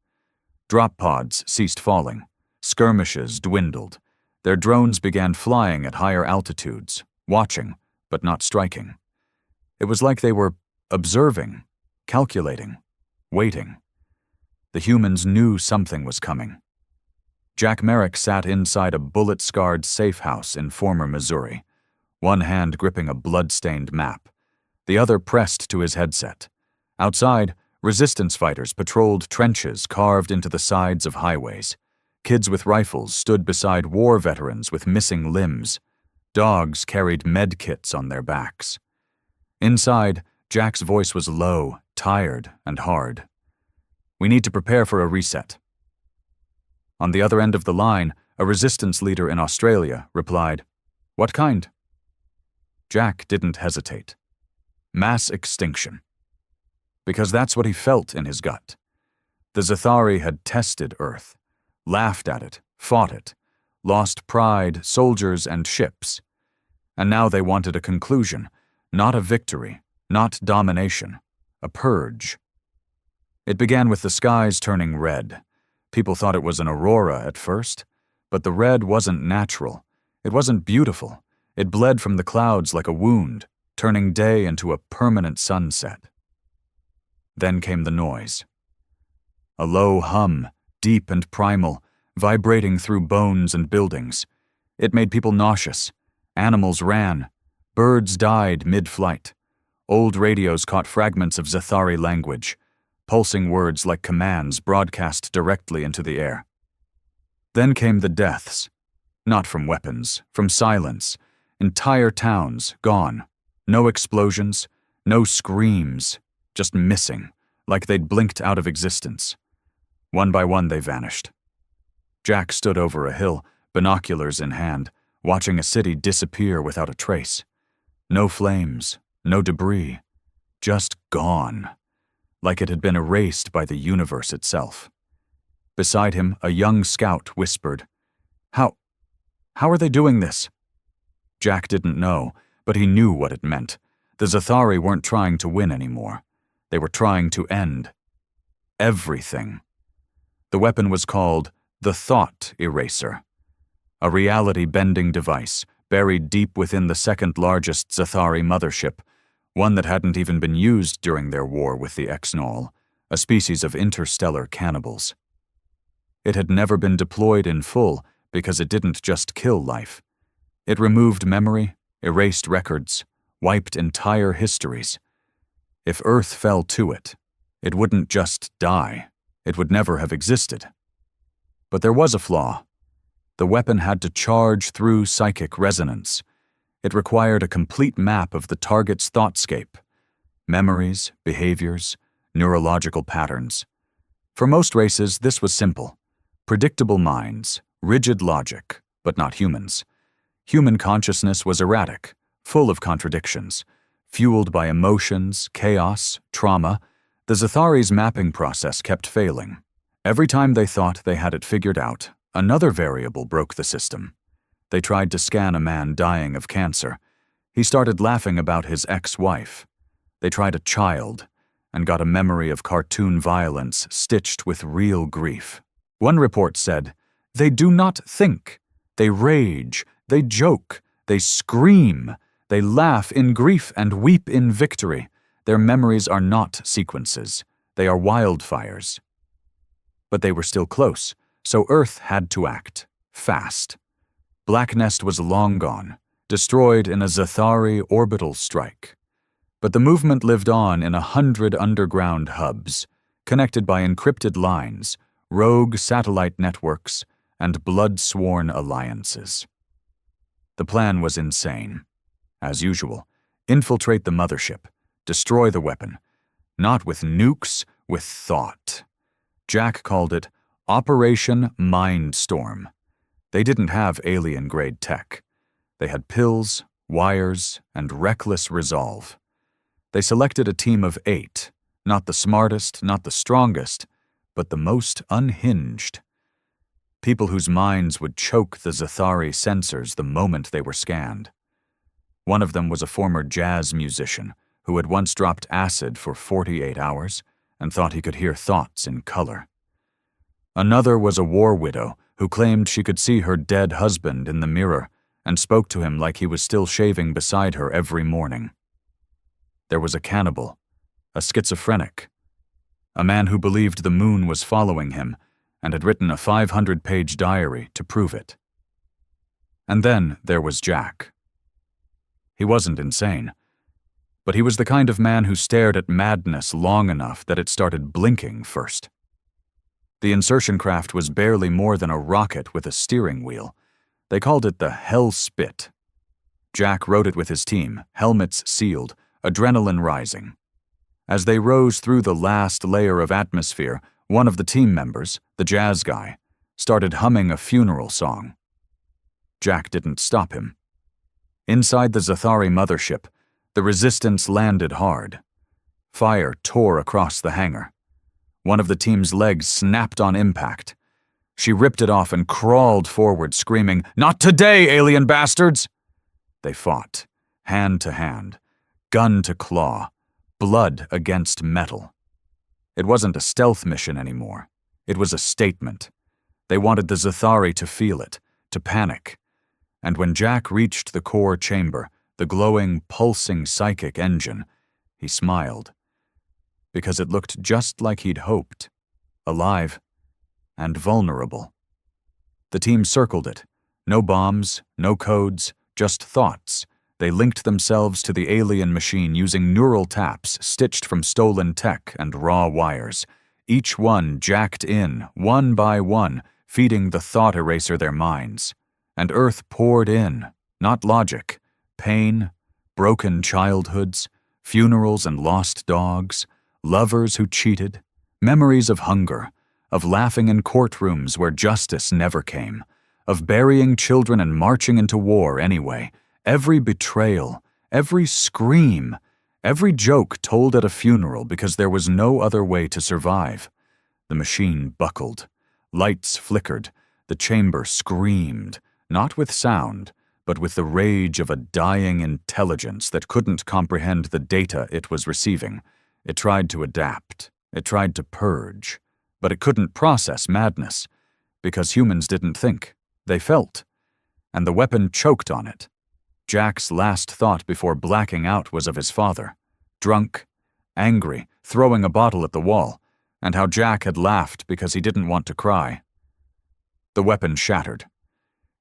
Drop pods ceased falling. Skirmishes dwindled. Their drones began flying at higher altitudes, watching, but not striking. It was like they were observing, calculating, waiting. The humans knew something was coming. Jack Merrick sat inside a bullet-scarred safe house in former Missouri, one hand gripping a blood-stained map, the other pressed to his headset. Outside, resistance fighters patrolled trenches carved into the sides of highways. Kids with rifles stood beside war veterans with missing limbs. Dogs carried med kits on their backs. Inside, Jack's voice was low, tired, and hard. "We need to prepare for a reset." On the other end of the line, a resistance leader in Australia replied, "What kind?" Jack didn't hesitate. Mass extinction. Because that's what he felt in his gut. The Zathari had tested Earth, laughed at it, fought it, lost pride, soldiers, and ships. And now they wanted a conclusion, not a victory, not domination, a purge. It began with the skies turning red. People thought it was an aurora at first, but the red wasn't natural. It wasn't beautiful. It bled from the clouds like a wound, turning day into a permanent sunset. Then came the noise. A low hum, deep and primal, vibrating through bones and buildings. It made people nauseous. Animals ran. Birds died mid-flight. Old radios caught fragments of Zathari language, pulsing words like commands broadcast directly into the air. Then came the deaths. Not from weapons, from silence. Entire towns gone. No explosions, no screams, just missing, like they'd blinked out of existence. One by one they vanished. Jack stood over a hill, binoculars in hand, watching a city disappear without a trace. No flames, no debris, just gone, like it had been erased by the universe itself. Beside him, a young scout whispered, How are they doing this?" Jack didn't know, but he knew what it meant. The Zathari weren't trying to win anymore. They were trying to end everything. The weapon was called the Thought Eraser, a reality-bending device buried deep within the second-largest Zathari mothership, one that hadn't even been used during their war with the X-Null, a species of interstellar cannibals. It had never been deployed in full because it didn't just kill life. It removed memory, erased records, wiped entire histories. If Earth fell to it, it wouldn't just die. It would never have existed. But there was a flaw. The weapon had to charge through psychic resonance. It required a complete map of the target's thoughtscape, memories, behaviors, neurological patterns. For most races, this was simple. Predictable minds, rigid logic, but not humans. Human consciousness was erratic, full of contradictions. Fueled by emotions, chaos, trauma, the Zathari's mapping process kept failing. Every time they thought they had it figured out, another variable broke the system. They tried to scan a man dying of cancer. He started laughing about his ex-wife. They tried a child and got a memory of cartoon violence stitched with real grief. One report said, "They do not think. They rage, they joke, they scream, they laugh in grief and weep in victory. Their memories are not sequences. They are wildfires." But they were still close, so Earth had to act, fast. Black Nest was long gone, destroyed in a Zathari orbital strike. But the movement lived on in 100 underground hubs, connected by encrypted lines, rogue satellite networks, and blood-sworn alliances. The plan was insane. As usual, infiltrate the mothership, destroy the weapon. Not with nukes, with thought. Jack called it Operation Mindstorm. They didn't have alien-grade tech. They had pills, wires, and reckless resolve. They selected a team of 8, not the smartest, not the strongest, but the most unhinged. People whose minds would choke the Zathari sensors the moment they were scanned. One of them was a former jazz musician who had once dropped acid for 48 hours and thought he could hear thoughts in color. Another was a war widow who claimed she could see her dead husband in the mirror and spoke to him like he was still shaving beside her every morning. There was a cannibal, a schizophrenic, a man who believed the moon was following him and had written a 500-page diary to prove it. And then there was Jack. He wasn't insane, but he was the kind of man who stared at madness long enough that it started blinking first. The insertion craft was barely more than a rocket with a steering wheel. They called it the Hell Spit. Jack rode it with his team, helmets sealed, adrenaline rising. As they rose through the last layer of atmosphere, one of the team members, the jazz guy, started humming a funeral song. Jack didn't stop him. Inside the Zathari mothership, the resistance landed hard. Fire tore across the hangar. One of the team's legs snapped on impact. She ripped it off and crawled forward, screaming, "Not today, alien bastards!" They fought, hand to hand, gun to claw, blood against metal. It wasn't a stealth mission anymore. It was a statement. They wanted the Zathari to feel it, to panic. And when Jack reached the core chamber, the glowing, pulsing psychic engine, he smiled. Because it looked just like he'd hoped. Alive and vulnerable. The team circled it. No bombs, no codes, just thoughts. They linked themselves to the alien machine using neural taps stitched from stolen tech and raw wires. Each one jacked in, one by one, feeding the thought eraser their minds. And Earth poured in, not logic, pain, broken childhoods, funerals and lost dogs, lovers who cheated, memories of hunger, of laughing in courtrooms where justice never came, of burying children and marching into war anyway. Every betrayal, every scream, every joke told at a funeral because there was no other way to survive. The machine buckled. Lights flickered. The chamber screamed, not with sound, but with the rage of a dying intelligence that couldn't comprehend the data it was receiving. It tried to adapt. It tried to purge. But it couldn't process madness, because humans didn't think. They felt. And the weapon choked on it. Jack's last thought before blacking out was of his father, drunk, angry, throwing a bottle at the wall, and how Jack had laughed because he didn't want to cry. The weapon shattered.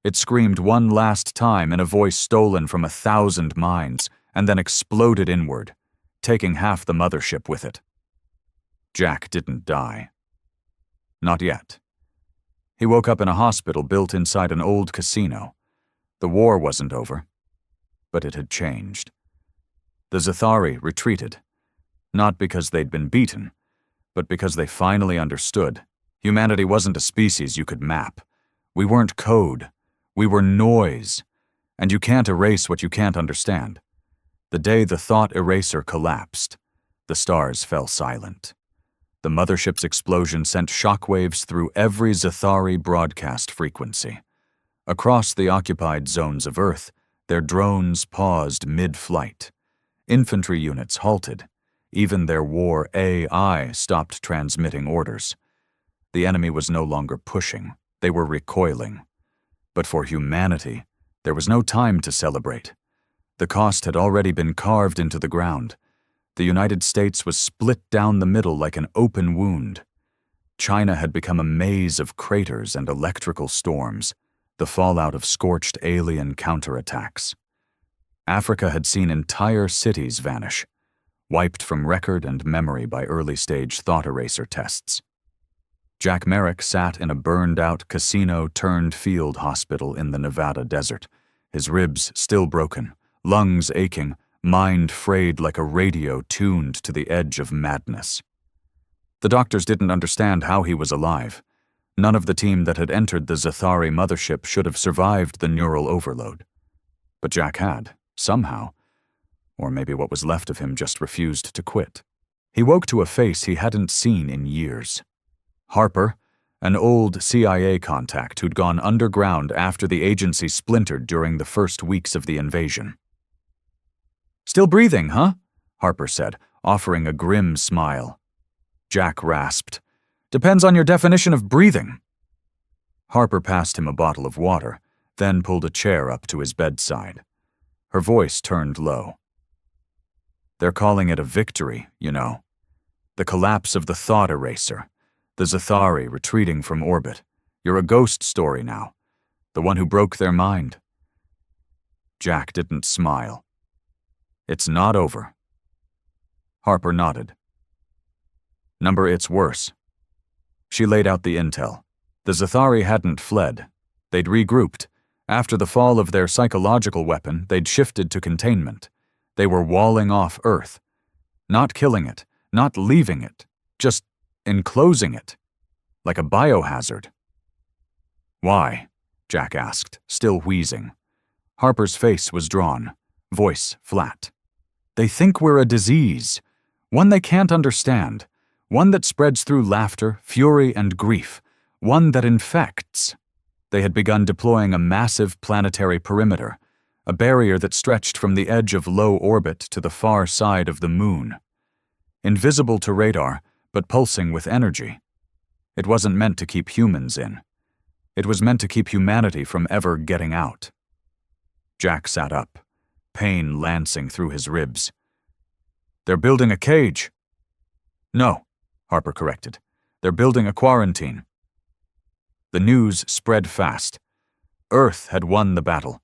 It screamed one last time in a voice stolen from 1,000 minds, and then exploded inward, taking half the mothership with it. Jack didn't die. Not yet. He woke up in a hospital built inside an old casino. The war wasn't over, but it had changed. The Zathari retreated, not because they'd been beaten, but because they finally understood. Humanity wasn't a species you could map. We weren't code. We were noise, and you can't erase what you can't understand. The day the thought eraser collapsed, the stars fell silent. The mothership's explosion sent shockwaves through every Zathari broadcast frequency. Across the occupied zones of Earth, their drones paused mid-flight. Infantry units halted. Even their war AI stopped transmitting orders. The enemy was no longer pushing. They were recoiling. But for humanity, there was no time to celebrate. The cost had already been carved into the ground. The United States was split down the middle like an open wound. China had become a maze of craters and electrical storms, the fallout of scorched alien counterattacks. Africa had seen entire cities vanish, wiped from record and memory by early-stage thought eraser tests. Jack Merrick sat in a burned-out casino-turned-field hospital in the Nevada desert, his ribs still broken, lungs aching, mind frayed like a radio tuned to the edge of madness. The doctors didn't understand how he was alive. None of the team that had entered the Zathari mothership should have survived the neural overload. But Jack had, somehow. Or maybe what was left of him just refused to quit. He woke to a face he hadn't seen in years. Harper, an old CIA contact who'd gone underground after the agency splintered during the first weeks of the invasion. "Still breathing, huh?" Harper said, offering a grim smile. Jack rasped, "Depends on your definition of breathing." Harper passed him a bottle of water, then pulled a chair up to his bedside. Her voice turned low. "They're calling it a victory, you know. The collapse of the thought eraser. The Zathari retreating from orbit. You're a ghost story now. The one who broke their mind." Jack didn't smile. "It's not over." Harper nodded. "Number, it's worse." She laid out the intel. The Zathari hadn't fled. They'd regrouped. After the fall of their psychological weapon, they'd shifted to containment. They were walling off Earth. Not killing it, not leaving it, just enclosing it, like a biohazard. "Why?" Jack asked, still wheezing. Harper's face was drawn, voice flat. "They think we're a disease, one they can't understand, one that spreads through laughter, fury, and grief, one that infects." They had begun deploying a massive planetary perimeter, a barrier that stretched from the edge of low orbit to the far side of the moon. Invisible to radar, but pulsing with energy. It wasn't meant to keep humans in. It was meant to keep humanity from ever getting out. Jack sat up, pain lancing through his ribs. "They're building a cage." "No," Harper corrected. "They're building a quarantine." The news spread fast. Earth had won the battle,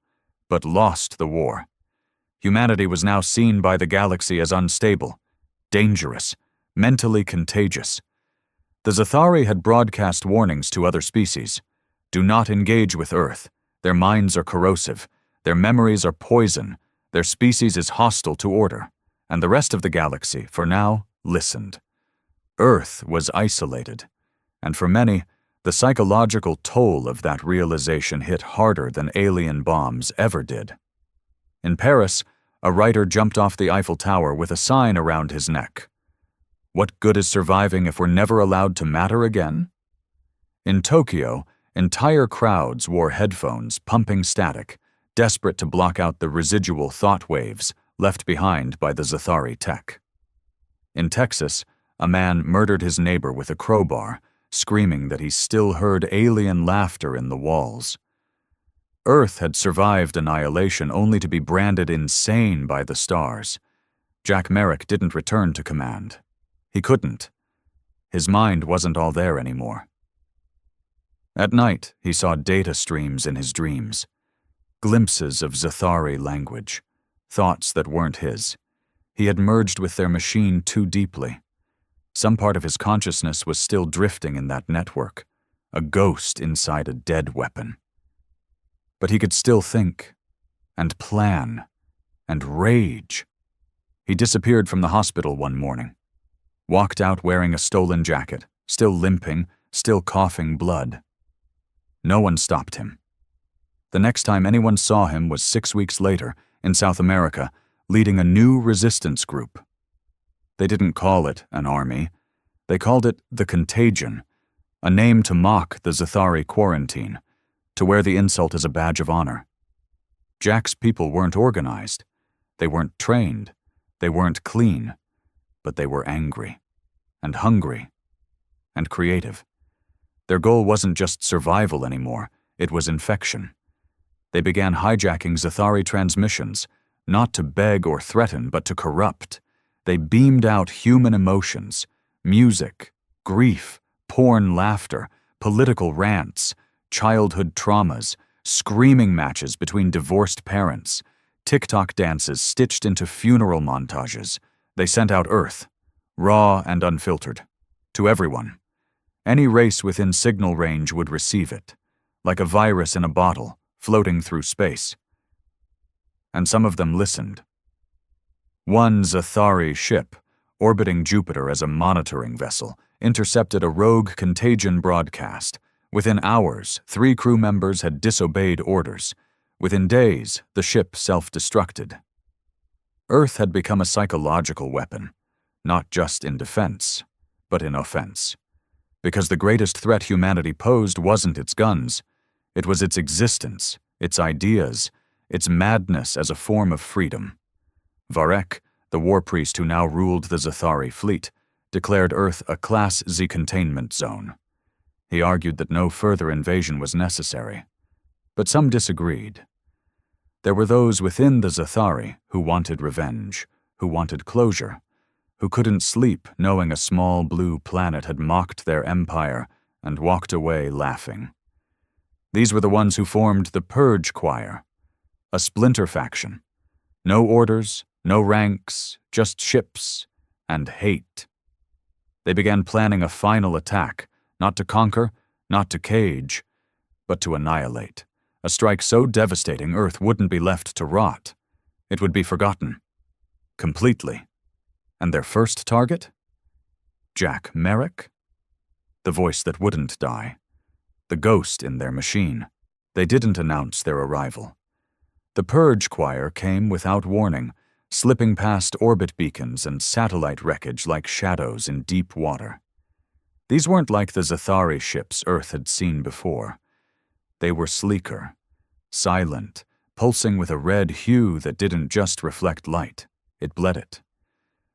but lost the war. Humanity was now seen by the galaxy as unstable, dangerous, mentally contagious. The Zathari had broadcast warnings to other species. Do not engage with Earth. Their minds are corrosive. Their memories are poison. Their species is hostile to order. And the rest of the galaxy, for now, listened. Earth was isolated. And for many, the psychological toll of that realization hit harder than alien bombs ever did. In Paris, a writer jumped off the Eiffel Tower with a sign around his neck. "What good is surviving if we're never allowed to matter again?" In Tokyo, entire crowds wore headphones, pumping static, desperate to block out the residual thought waves left behind by the Zathari tech. In Texas, a man murdered his neighbor with a crowbar, screaming that he still heard alien laughter in the walls. Earth had survived annihilation only to be branded insane by the stars. Jack Merrick didn't return to command. He couldn't. His mind wasn't all there anymore. At night, he saw data streams in his dreams. Glimpses of Zathari language. Thoughts that weren't his. He had merged with their machine too deeply. Some part of his consciousness was still drifting in that network, a ghost inside a dead weapon. But he could still think, and plan, and rage. He disappeared from the hospital one morning, walked out wearing a stolen jacket, still limping, still coughing blood. No one stopped him. The next time anyone saw him was 6 weeks later, in South America, leading a new resistance group. They didn't call it an army. They called it the Contagion, a name to mock the Zathari quarantine, to wear the insult as a badge of honor. Jack's people weren't organized. They weren't trained. They weren't clean. But they were angry, and hungry, and creative. Their goal wasn't just survival anymore, it was infection. They began hijacking Zathari transmissions, not to beg or threaten, but to corrupt. They beamed out human emotions, music, grief, porn laughter, political rants, childhood traumas, screaming matches between divorced parents, TikTok dances stitched into funeral montages. They sent out Earth, raw and unfiltered, to everyone. Any race within signal range would receive it, like a virus in a bottle, floating through space. And some of them listened. One Zathari ship, orbiting Jupiter as a monitoring vessel, intercepted a rogue Contagion broadcast. Within hours, 3 crew members had disobeyed orders. Within days, the ship self-destructed. Earth had become a psychological weapon, not just in defense, but in offense. Because the greatest threat humanity posed wasn't its guns, it was its existence, its ideas, its madness as a form of freedom. Varek, the war priest who now ruled the Zathari fleet, declared Earth a Class Z containment zone. He argued that no further invasion was necessary. But some disagreed. There were those within the Zathari who wanted revenge, who wanted closure, who couldn't sleep knowing a small blue planet had mocked their empire and walked away laughing. These were the ones who formed the Purge Choir, a splinter faction. No orders, no ranks, just ships and hate. They began planning a final attack, not to conquer, not to cage, but to annihilate. A strike so devastating Earth wouldn't be left to rot. It would be forgotten. Completely. And their first target? Jack Merrick? The voice that wouldn't die. The ghost in their machine. They didn't announce their arrival. The Purge Choir came without warning, slipping past orbit beacons and satellite wreckage like shadows in deep water. These weren't like the Zathari ships Earth had seen before. They were sleeker, silent, pulsing with a red hue that didn't just reflect light, it bled it.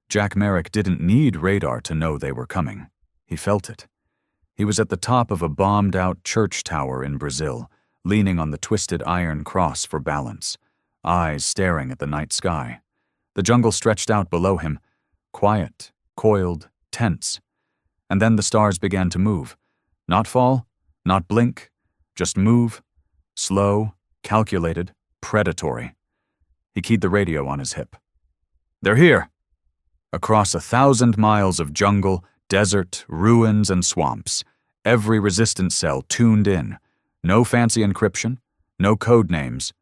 Jack Merrick didn't need radar to know they were coming. He felt it. He was at the top of a bombed-out church tower in Brazil, leaning on the twisted iron cross for balance, eyes staring at the night sky. The jungle stretched out below him, quiet, coiled, tense. And then the stars began to move. Not fall, not blink, just move, slow, calculated, predatory. He keyed the radio on his hip. "They're here!" Across 1,000 miles of jungle, desert, ruins, and swamps, every resistance cell tuned in. No fancy encryption, no code names,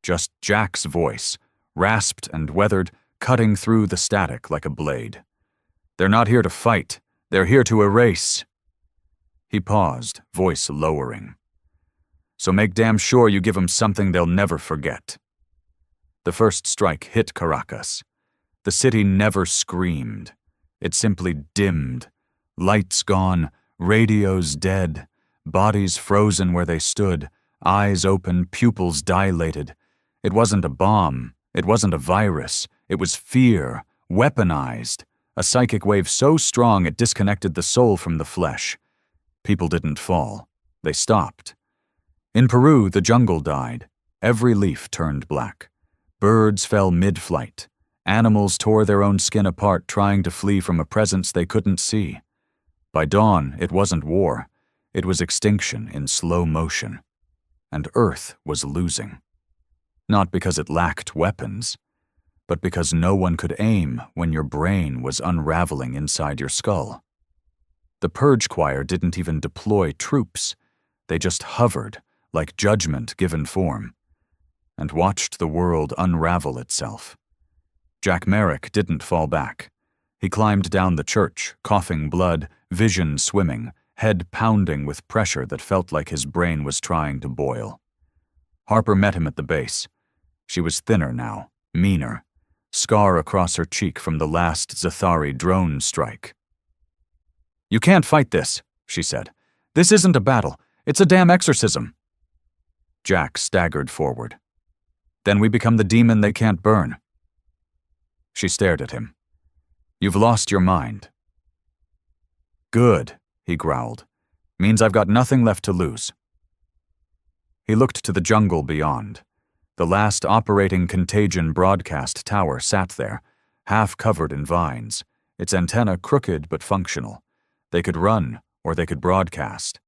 just Jack's voice, rasped and weathered, cutting through the static like a blade. "They're not here to fight. They're here to erase." He paused, voice lowering. "So make damn sure you give them something they'll never forget." The first strike hit Caracas. The city never screamed. It simply dimmed. Lights gone, radios dead, bodies frozen where they stood, eyes open, pupils dilated. It wasn't a bomb. It wasn't a virus. It was fear, weaponized. A psychic wave so strong it disconnected the soul from the flesh. People didn't fall. They stopped. In Peru, the jungle died. Every leaf turned black. Birds fell mid-flight. Animals tore their own skin apart trying to flee from a presence they couldn't see. By dawn, it wasn't war. It was extinction in slow motion. And Earth was losing. Not because it lacked weapons, but because no one could aim when your brain was unraveling inside your skull. The Purge Choir didn't even deploy troops. They just hovered, like judgment given form, and watched the world unravel itself. Jack Merrick didn't fall back. He climbed down the church, coughing blood, vision swimming, head pounding with pressure that felt like his brain was trying to boil. Harper met him at the base. She was thinner now, meaner, scar across her cheek from the last Zathari drone strike. "You can't fight this," she said. "This isn't a battle. It's a damn exorcism." Jack staggered forward. "Then we become the demon they can't burn." She stared at him. "You've lost your mind." "Good," he growled. "Means I've got nothing left to lose." He looked to the jungle beyond. The last operating contagion broadcast tower sat there, half covered in vines, its antenna crooked but functional. They could run, or they could broadcast.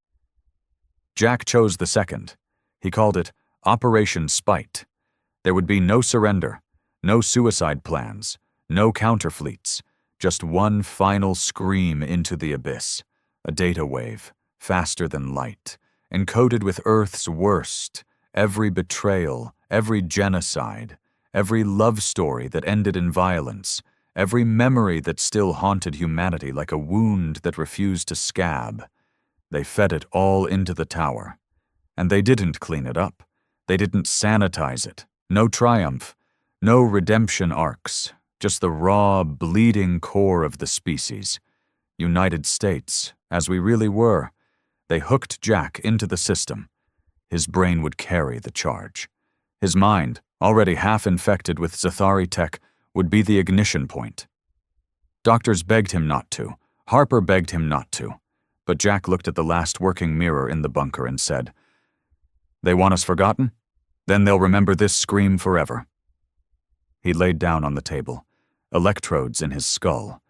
Jack chose the second. He called it Operation Spite. There would be no surrender, no suicide plans, no counterfleets, just one final scream into the abyss, a data wave, faster than light, encoded with Earth's worst, every betrayal, every genocide, every love story that ended in violence, every memory that still haunted humanity like a wound that refused to scab. They fed it all into the tower. And they didn't clean it up. They didn't sanitize it. No triumph, no redemption arcs, just the raw, bleeding core of the species. United States, as we really were. They hooked Jack into the system. His brain would carry the charge. His mind, already half infected with Zathari tech, would be the ignition point. Doctors begged him not to. Harper begged him not to. But Jack looked at the last working mirror in the bunker and said, "They want us forgotten? Then they'll remember this scream forever." He laid down on the table, electrodes in his skull,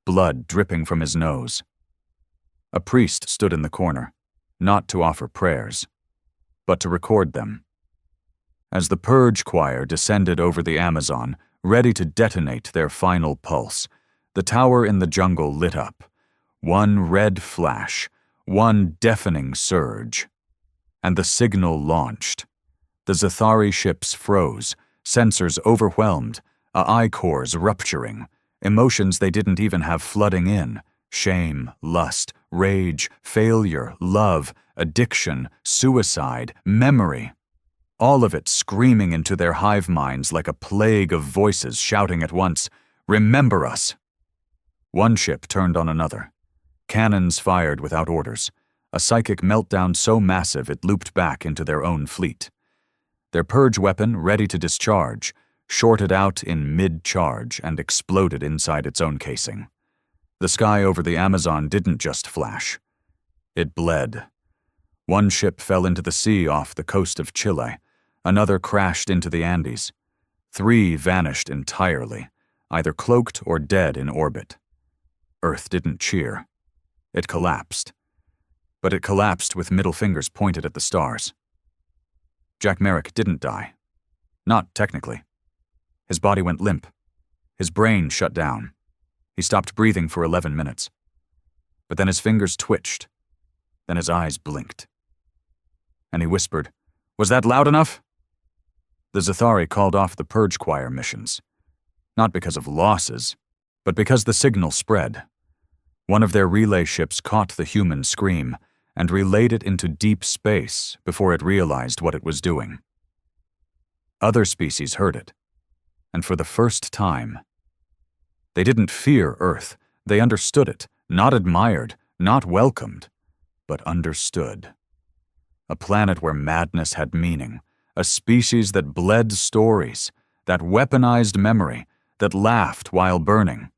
blood dripping from his nose. A priest stood in the corner, not to offer prayers, but to record them. As the purge choir descended over the Amazon, ready to detonate their final pulse, the tower in the jungle lit up. One red flash, one deafening surge. And the signal launched. The Zathari ships froze, sensors overwhelmed, AI cores rupturing, emotions they didn't even have flooding in. Shame, lust, rage, failure, love, addiction, suicide, memory. All of it screaming into their hive minds like a plague of voices shouting at once, "Remember us!" One ship turned on another. Cannons fired without orders, a psychic meltdown so massive it looped back into their own fleet. Their purge weapon, ready to discharge, shorted out in mid-charge and exploded inside its own casing. The sky over the Amazon didn't just flash. It bled. One ship fell into the sea off the coast of Chile. Another crashed into the Andes. 3 vanished entirely, either cloaked or dead in orbit. Earth didn't cheer. It collapsed. But it collapsed with middle fingers pointed at the stars. Jack Merrick didn't die. Not technically. His body went limp. His brain shut down. He stopped breathing for 11 minutes. But then his fingers twitched. Then his eyes blinked. And he whispered, "Was that loud enough?" The Zathari called off the purge choir missions. Not because of losses, but because the signal spread. One of their relay ships caught the human scream and relayed it into deep space before it realized what it was doing. Other species heard it, and for the first time, they didn't fear Earth. They understood it, not admired, not welcomed, but understood. A planet where madness had meaning, a species that bled stories, that weaponized memory, that laughed while burning.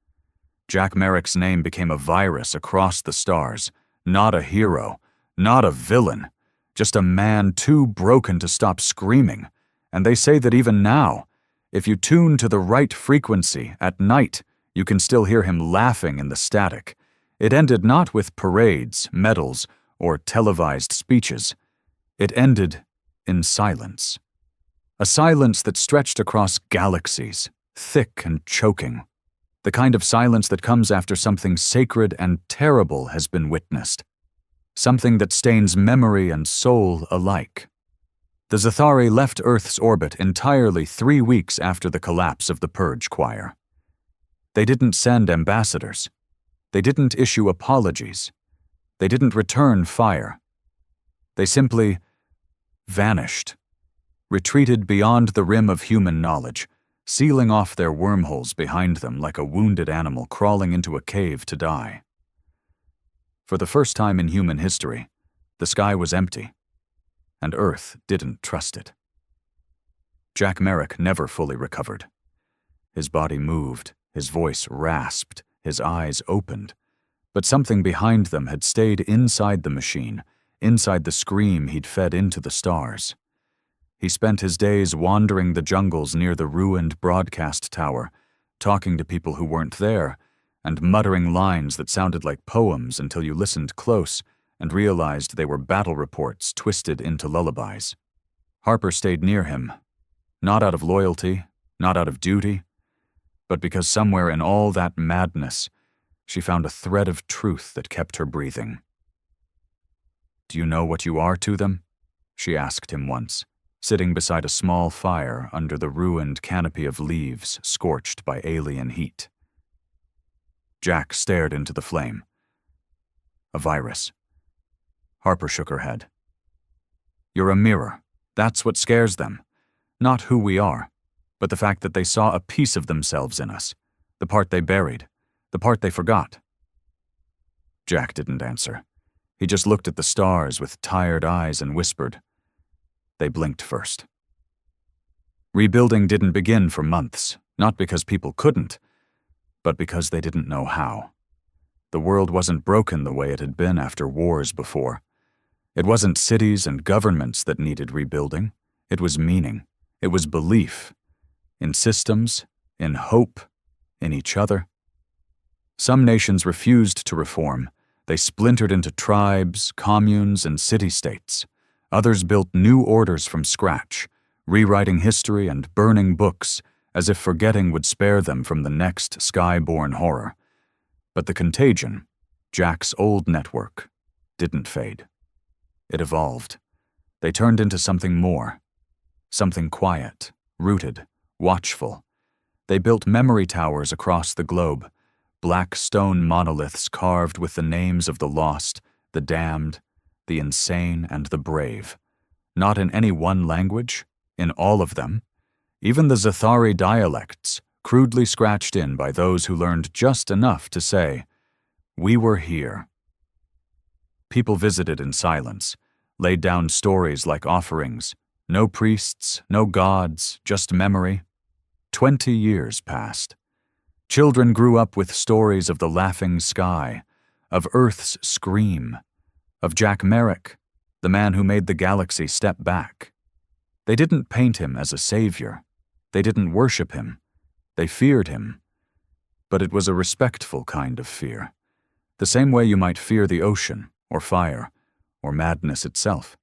Jack Merrick's name became a virus across the stars, not a hero, not a villain, just a man too broken to stop screaming. And they say that even now, if you tune to the right frequency at night, you can still hear him laughing in the static. It ended not with parades, medals, or televised speeches. It ended in silence. A silence that stretched across galaxies, thick and choking. The kind of silence that comes after something sacred and terrible has been witnessed. Something that stains memory and soul alike. The Zathari left Earth's orbit entirely 3 weeks after the collapse of the purge choir. They didn't send ambassadors. They didn't issue apologies. They didn't return fire. They simply vanished, retreated beyond the rim of human knowledge, sealing off their wormholes behind them like a wounded animal crawling into a cave to die. For the first time in human history, the sky was empty, and Earth didn't trust it. Jack Merrick never fully recovered. His body moved, his voice rasped, his eyes opened, but something behind them had stayed inside the machine, inside the scream he'd fed into the stars. He spent his days wandering the jungles near the ruined broadcast tower, talking to people who weren't there, and muttering lines that sounded like poems until you listened close and realized they were battle reports twisted into lullabies. Harper stayed near him, not out of loyalty, not out of duty, but because somewhere in all that madness, she found a thread of truth that kept her breathing. "Do you know what you are to them?" she asked him once, sitting beside a small fire under the ruined canopy of leaves scorched by alien heat. Jack stared into the flame. "A virus." Harper shook her head. "You're a mirror. That's what scares them. Not who we are, but the fact that they saw a piece of themselves in us, the part they buried, the part they forgot." Jack didn't answer. He just looked at the stars with tired eyes and whispered. They blinked first. Rebuilding didn't begin for months, not because people couldn't, but because they didn't know how. The world wasn't broken the way it had been after wars before. It wasn't cities and governments that needed rebuilding. It was meaning. It was belief. In systems, in hope, in each other. Some nations refused to reform. They splintered into tribes, communes, and city-states. Others built new orders from scratch, rewriting history and burning books as if forgetting would spare them from the next sky-born horror. But the contagion, Jack's old network, didn't fade. It evolved. They turned into something more. Something quiet, rooted, watchful. They built memory towers across the globe, black stone monoliths carved with the names of the lost, the damned, the insane, and the brave. Not in any one language, in all of them. Even the Zathari dialects, crudely scratched in by those who learned just enough to say, "We were here." People visited in silence, laid down stories like offerings. No priests, no gods, just memory. 20 years passed. Children grew up with stories of the laughing sky, of Earth's scream, of Jack Merrick, the man who made the galaxy step back. They didn't paint him as a savior. They didn't worship him. They feared him. But it was a respectful kind of fear, the same way you might fear the ocean, or fire, or madness itself.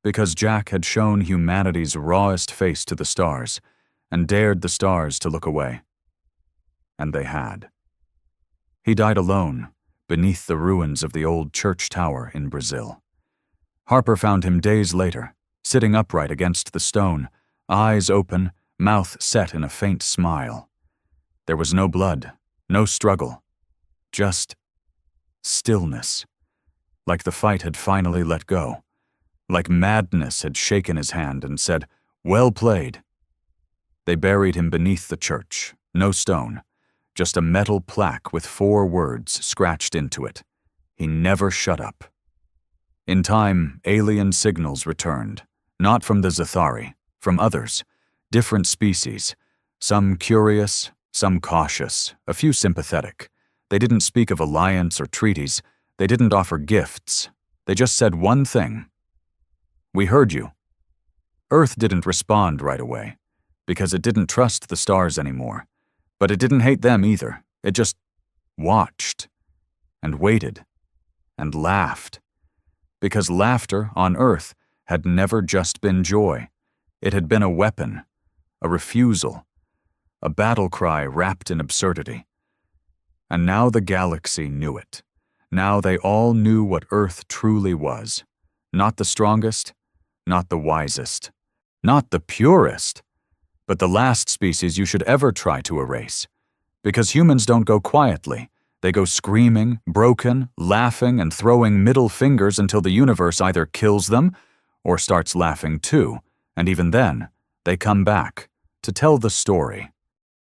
Because Jack had shown humanity's rawest face to the stars, and dared the stars to look away. And they had. He died alone, beneath the ruins of the old church tower in Brazil. Harper found him days later, sitting upright against the stone, eyes open, mouth set in a faint smile. There was no blood, no struggle, just stillness, like the fight had finally let go, like madness had shaken his hand and said, "Well played." They buried him beneath the church, no stone, just a metal plaque with 4 words scratched into it. He never shut up. In time, alien signals returned, not from the Zathari, from others, different species, some curious, some cautious, a few sympathetic. They didn't speak of alliance or treaties. They didn't offer gifts. They just said one thing. "We heard you." Earth didn't respond right away, because it didn't trust the stars anymore. But it didn't hate them either. It just watched, and waited, and laughed. Because laughter on Earth had never just been joy. It had been a weapon, a refusal, a battle cry wrapped in absurdity. And now the galaxy knew it. Now they all knew what Earth truly was. Not the strongest, not the wisest, not the purest, but the last species you should ever try to erase. Because humans don't go quietly. They go screaming, broken, laughing, and throwing middle fingers until the universe either kills them or starts laughing too. And even then, they come back, to tell the story.